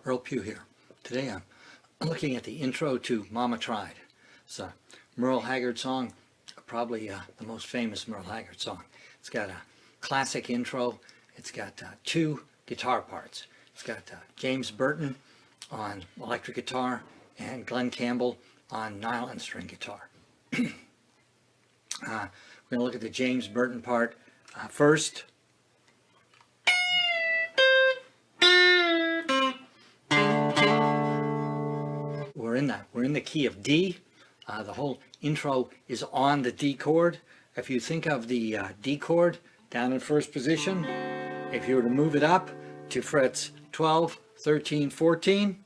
Earle Pughe here. Today I'm looking at the intro to Mama Tried. It's a Merle Haggard song, probably the most famous Merle Haggard song. It's got a classic intro. It's got two guitar parts. It's got James Burton on electric guitar and Glen Campbell on nylon string guitar. We're going to look at the James Burton part first. We're in the key of D. The whole intro is on the D chord. If you think of the D chord down in first position, if you were to move it up to frets 12, 13, 14,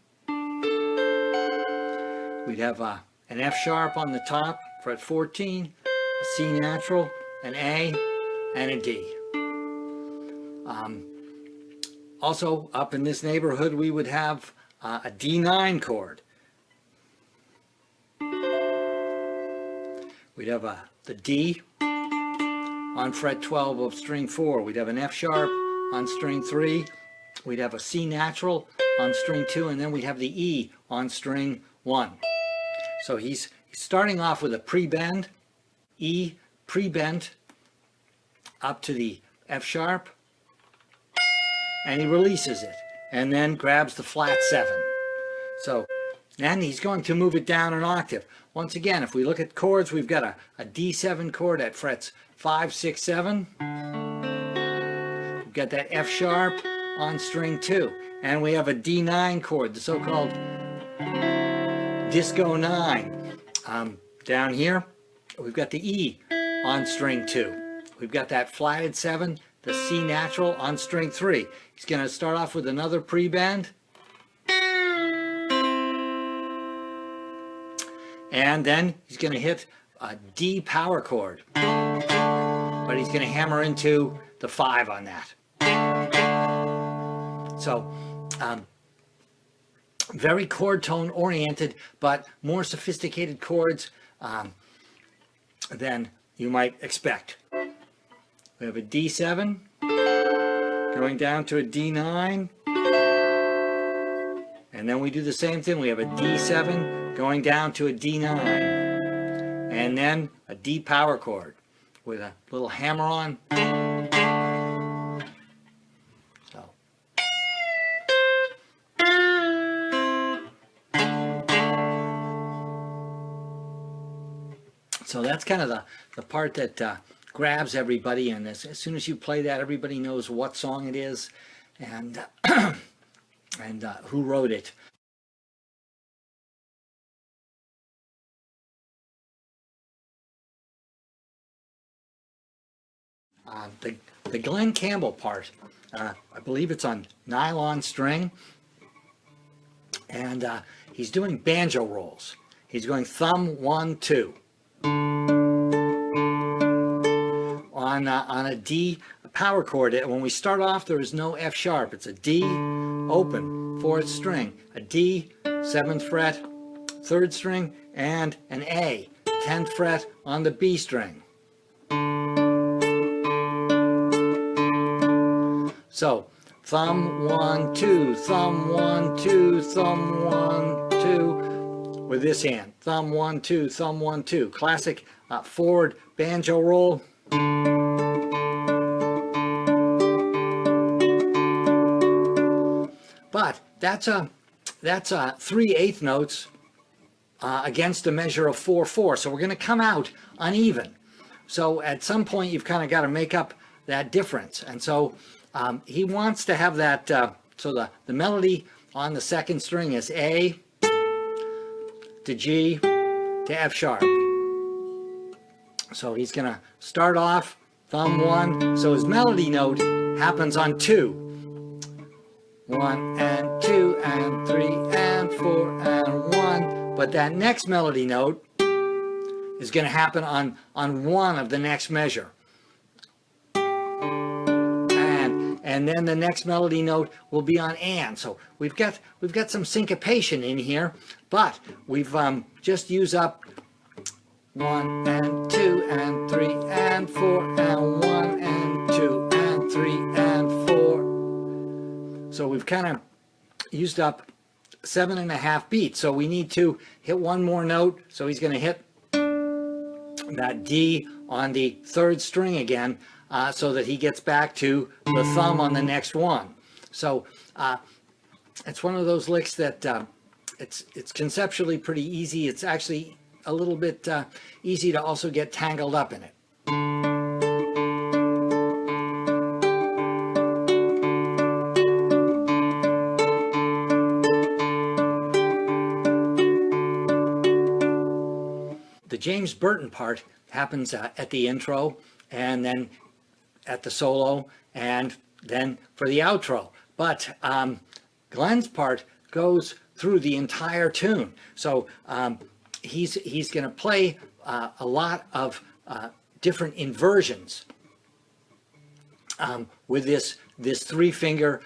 we'd have an F sharp on the top, fret 14, a C natural, an A, and a D. Also, up in this neighborhood, we would have a D9 chord. We'd have the D on fret 12 of string 4. We'd have an F sharp on string 3. We'd have a C natural on string 2, and then we'd have the E on string 1. So he's starting off with a pre-bend, E pre-bent up to the F sharp, and he releases it, and then grabs the flat 7. So then he's going to move it down an octave. Once again, if we look at chords, we've got a D7 chord at frets 5, 6, 7. We've got that F sharp on string 2. And we have a D9 chord, the so-called disco 9. Down here, we've got the E on string 2. We've got that flatted 7, the C natural on string 3. He's going to start off with another pre-bend. And then he's going to hit a D power chord, but he's going to hammer into the 5 on that. So very chord tone oriented, but more sophisticated chords than you might expect. We have a D7 going down to a D9, and then we do the same thing. We have a D7 going down to a D9, and then a D power chord with a little hammer on. So that's kind of the part that grabs everybody, and as soon as you play that, everybody knows what song it is and and who wrote it. The Glen Campbell part, I believe it's on nylon string, and he's doing banjo rolls. He's going thumb 1, 2 on a D power chord. When we start off, there is no F sharp. It's a D open 4th string, a D 7th fret 3rd string, and an A 10th fret on the B string. So thumb 1, 2, thumb 1, 2, thumb 1, 2 with this hand. Thumb 1, 2, thumb 1, 2. Classic forward banjo roll. But that's 3/8 notes against a measure of 4/4. So we're going to come out uneven. So at some point you've kind of got to make up that difference. And so he wants to have that, so the melody on the 2nd string is A to G to F sharp. So he's going to start off thumb 1, so his melody note happens on 2. 1 and 2 and 3 and 4 and 1, but that next melody note is going to happen on 1 of the next measure. And then the next melody note will be on and. So we've got some syncopation in here, but we've just used up 1 and 2 and 3 and 4 and 1 and 2 and 3 and 4. So we've kind of used up 7.5 beats. So we need to hit one more note. So he's going to hit that D on the third string again, so that he gets back to the thumb on the next one. So it's one of those licks that it's conceptually pretty easy. It's actually a little bit easy to also get tangled up in it. The James Burton part happens at the intro, and then at the solo, and then for the outro. But Glen's part goes through the entire tune. So he's going to play a lot of different inversions with this 3-finger,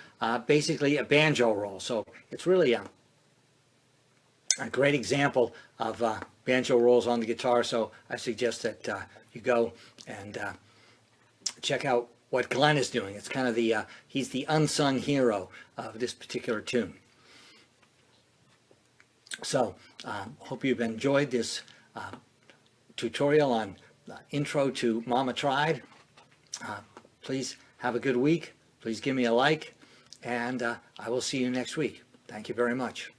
basically a banjo roll. So it's really a great example of banjo rolls on the guitar. So I suggest that you go and check out what Glen is doing. It's kind of he's the unsung hero of this particular tune. So hope you've enjoyed this tutorial on intro to Mama Tried. Please have a good week. Please give me a like, and I will see you next week. Thank you very much.